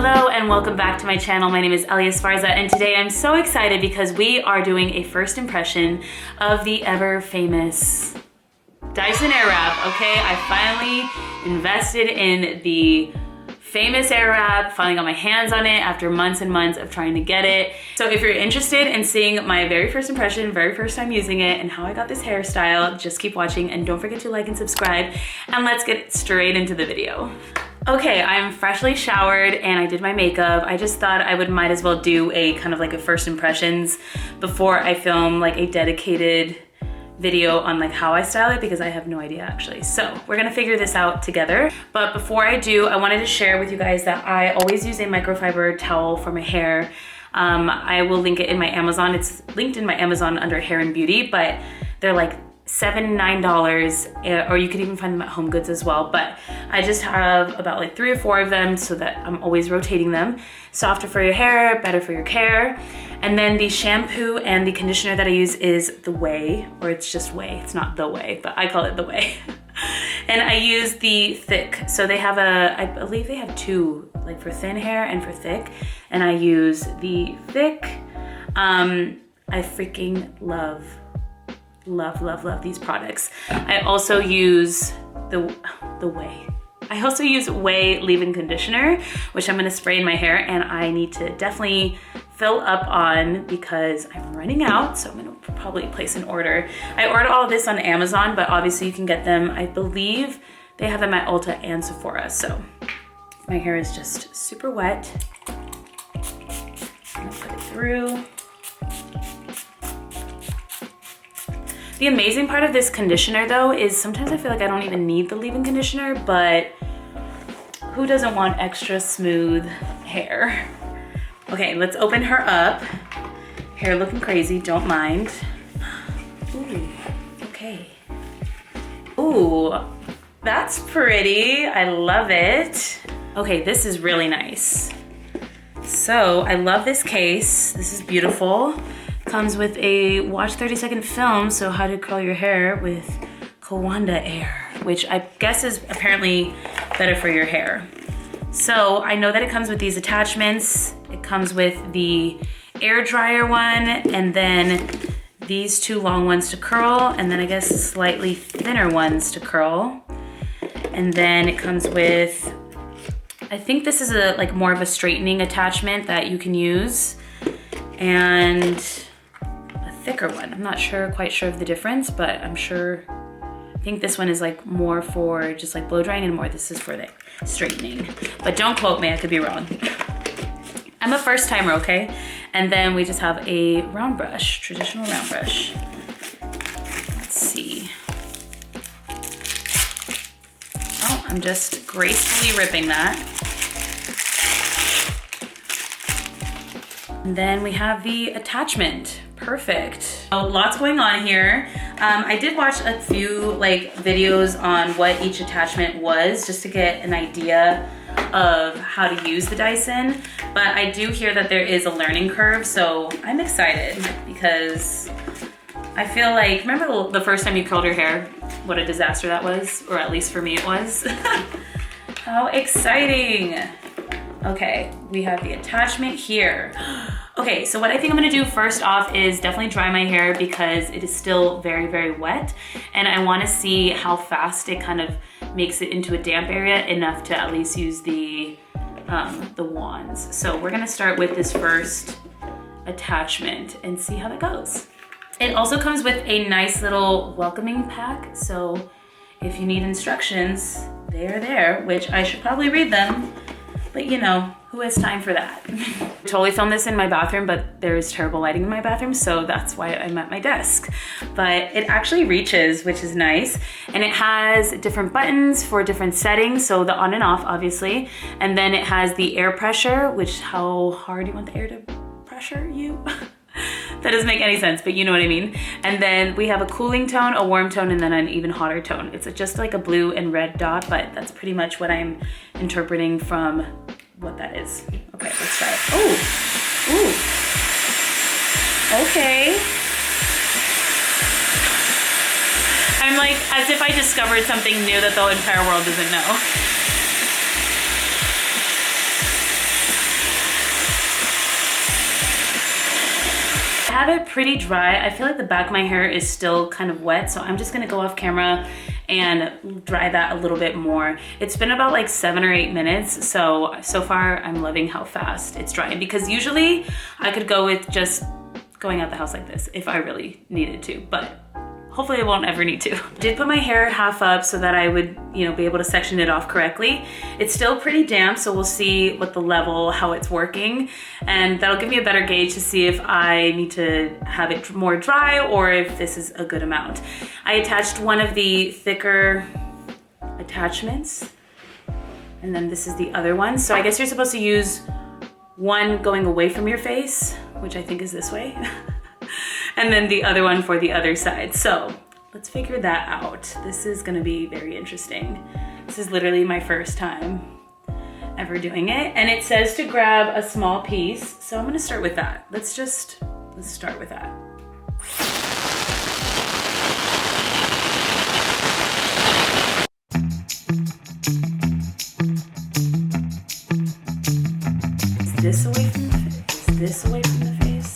Hello and welcome back to my channel. My name is Elia Esparza and today I'm so excited because we are doing a first impression of the ever famous Dyson Airwrap. Okay, I finally invested in the famous Airwrap, finally got my hands on it after months and months of trying to get it. So if you're interested in seeing my very first impression, very first time using it, and how I got this hairstyle, just keep watching and don't forget to like and subscribe, and let's get straight into the video. Okay, I'm freshly showered and I did my makeup. I just thought I might as well do a kind of like a first impressions before I film like a dedicated video on like how I style it, because I have no idea actually. So we're gonna figure this out together. But before I do, I wanted to share with you guys that I always use a microfiber towel for my hair. I will link it in my Amazon. It's linked in my Amazon under hair and beauty, but they're like $7, $9, or you could even find them at Home Goods as well. But I just have about like 3 or 4 of them so that I'm always rotating them. Softer for your hair, better for your care. And then the shampoo and the conditioner that I use is the Way, or it's just Way. It's not the Way, but I call it the Way. And I use the thick. So they have I believe they have 2, like for thin hair and for thick. And I use the thick. I freaking love these products. I also use the Way. I also use Way leave-in conditioner, which I'm gonna spray in my hair, and I need to definitely fill up on because I'm running out, so I'm gonna probably place an order. I ordered all of this on Amazon, but obviously you can get them, I believe they have them at Ulta and Sephora, so my hair is just super wet. I'm gonna put it through. The amazing part of this conditioner though is sometimes I feel like I don't even need the leave-in conditioner, but who doesn't want extra smooth hair? Okay, let's open her up. Hair looking crazy, don't mind. Ooh, okay. Ooh, that's pretty, I love it. Okay, this is really nice. So I love this case, this is beautiful. Comes with a watch 30-second film, so how to curl your hair with Kawanda Air, which I guess is apparently better for your hair. So I know that it comes with these attachments. It comes with the air dryer one, and then these 2 long ones to curl, and then I guess slightly thinner ones to curl. And then it comes with, I think this is like more of a straightening attachment that you can use, and thicker one. I'm not quite sure of the difference, but I think this one is like more for just like blow drying, and more this is for the straightening. But don't quote me, I could be wrong. I'm a first timer, okay? And then we just have a round brush, traditional round brush. Let's see. Oh, I'm just gracefully ripping that. And then we have the attachment. Perfect. So lots going on here. I did watch a few like videos on what each attachment was, just to get an idea of how to use the Dyson. But I do hear that there is a learning curve, so I'm excited because I feel like, remember the first time you curled your hair? What a disaster that was, or at least for me it was. How exciting. Okay, we have the attachment here. Okay, so what I think I'm gonna do first off is definitely dry my hair because it is still very, very wet. And I wanna see how fast it kind of makes it into a damp area enough to at least use the wands. So we're gonna start with this first attachment and see how that goes. It also comes with a nice little welcoming pack. So if you need instructions, they are there, which I should probably read them. But you know, who has time for that? Totally filmed this in my bathroom, but there is terrible lighting in my bathroom, so that's why I'm at my desk. But it actually reaches, which is nice. And it has different buttons for different settings, so the on and off, obviously. And then it has the air pressure, which how hard you want the air to pressure you. That doesn't make any sense, but you know what I mean. And then we have a cooling tone, a warm tone, and then an even hotter tone. It's just like a blue and red dot, but that's pretty much what I'm interpreting from what that is. Okay, let's try it. Oh, ooh. Okay. I'm like, as if I discovered something new that the entire world doesn't know. I have it pretty dry. I feel like the back of my hair is still kind of wet, so I'm just gonna go off camera and dry that a little bit more. It's been about like 7 or 8 minutes, so far I'm loving how fast it's drying, because usually I could go with just going out the house like this if I really needed to, but hopefully I won't ever need to. I did put my hair half up so that I would, you know, be able to section it off correctly. It's still pretty damp, so we'll see what the level, how it's working, and that'll give me a better gauge to see if I need to have it more dry or if this is a good amount. I attached one of the thicker attachments, and then this is the other one. So I guess you're supposed to use one going away from your face, which I think is this way. And then the other one for the other side. So let's figure that out. This is gonna be very interesting. This is literally my first time ever doing it. And it says to grab a small piece. So I'm gonna start with that. Let's start with that. Is this away from the face? Is this away from the face?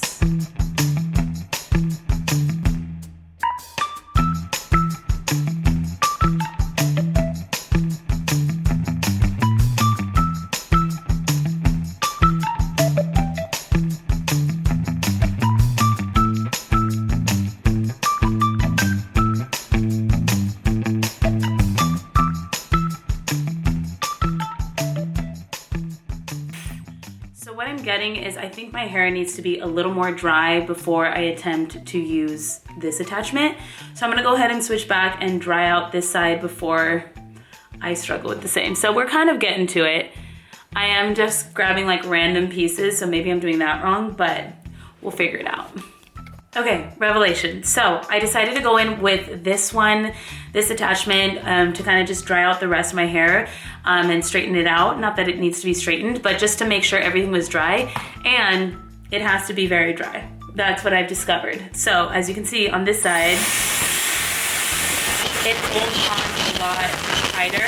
What I'm getting is I think my hair needs to be a little more dry before I attempt to use this attachment. So I'm gonna go ahead and switch back and dry out this side before I struggle with the same. So we're kind of getting to it. I am just grabbing like random pieces, so maybe I'm doing that wrong, but we'll figure it out. Okay, revelation. So I decided to go in with this one, this attachment, to kind of just dry out the rest of my hair and straighten it out. Not that it needs to be straightened, but just to make sure everything was dry, and it has to be very dry. That's what I've discovered. So as you can see on this side, it holds on a lot tighter.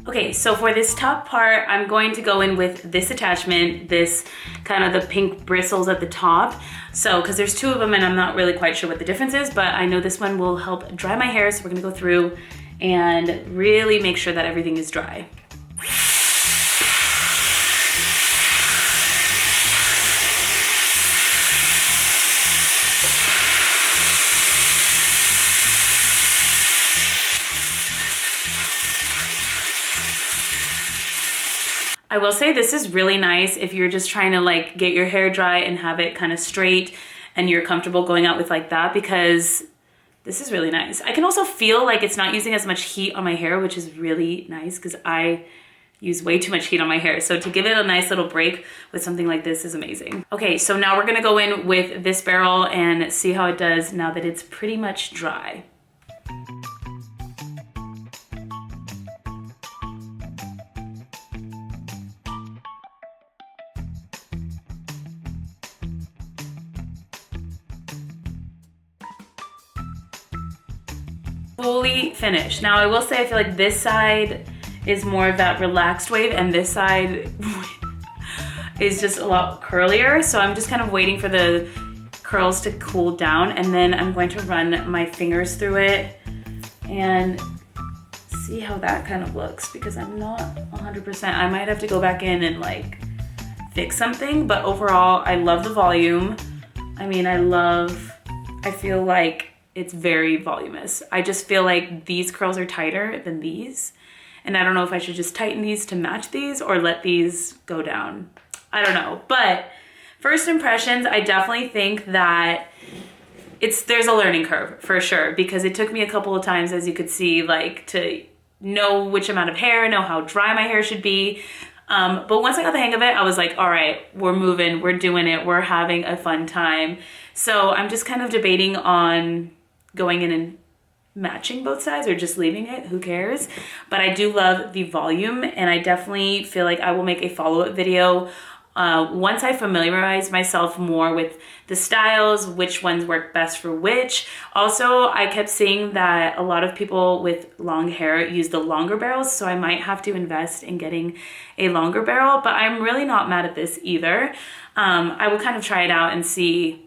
Okay, so for this top part, I'm going to go in with this attachment, this kind of the pink bristles at the top. So, because there's two of them and I'm not really quite sure what the difference is, but I know this one will help dry my hair. So we're gonna go through and really make sure that everything is dry. I will say this is really nice if you're just trying to like get your hair dry and have it kind of straight and you're comfortable going out with like that, because this is really nice. I can also feel like it's not using as much heat on my hair, which is really nice because I use way too much heat on my hair. So to give it a nice little break with something like this is amazing. Okay, so now we're gonna go in with this barrel and see how it does now that it's pretty much dry. Fully finished. Now I will say I feel like this side is more of that relaxed wave and this side is just a lot curlier. So I'm just kind of waiting for the curls to cool down, and then I'm going to run my fingers through it and see how that kind of looks, because I'm not 100%. I might have to go back in and like fix something, but overall I love the volume. I mean, I feel like it's very voluminous. I just feel like these curls are tighter than these. And I don't know if I should just tighten these to match these or let these go down. I don't know. But first impressions, I definitely think that there's a learning curve for sure, because it took me a couple of times, as you could see, like to know which amount of hair, know how dry my hair should be. But once I got the hang of it, I was like, all right, we're moving, we're doing it, we're having a fun time. So I'm just kind of debating on going in and matching both sides or just leaving it, who cares? But I do love the volume, and I definitely feel like I will make a follow-up video once I familiarize myself more with the styles, which ones work best for which. Also, I kept seeing that a lot of people with long hair use the longer barrels, so I might have to invest in getting a longer barrel, but I'm really not mad at this either. I will kind of try it out and see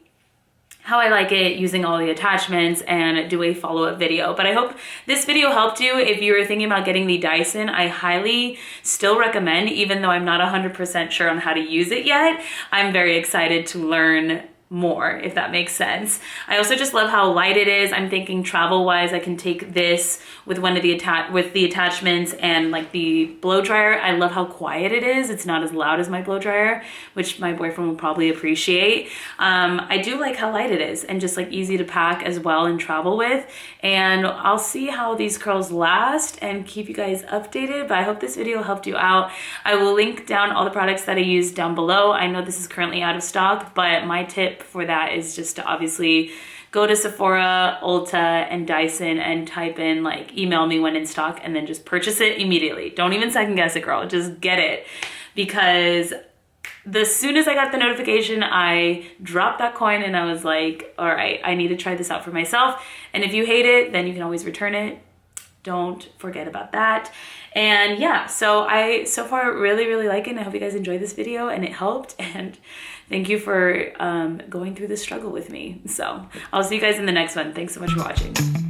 how I like it using all the attachments and do a follow-up video. But I hope this video helped you. If you were thinking about getting the Dyson, I highly still recommend, even though I'm not 100% sure on how to use it yet. I'm very excited to learn more, if that makes sense. I also just love how light it is. I'm thinking travel wise, I can take this with one of the attachments and like the blow dryer. I love how quiet it is. It's not as loud as my blow dryer, which my boyfriend will probably appreciate. I do like how light it is and just like easy to pack as well and travel with. And I'll see how these curls last and keep you guys updated, but I hope this video helped you out. I will link down all the products that I use down below. I know this is currently out of stock, but my tip for that is just to obviously go to Sephora, Ulta, and Dyson and type in like email me when in stock and then just purchase it immediately. Don't even second guess it, girl. Just get it. Because as soon as I got the notification, I dropped that coin and I was like, all right, I need to try this out for myself. And if you hate it, then you can always return it. Don't forget about that. And yeah, so I so far really like it, and I hope you guys enjoyed this video and it helped, and thank you for going through this struggle with me. So I'll see you guys in the next one. Thanks so much for watching.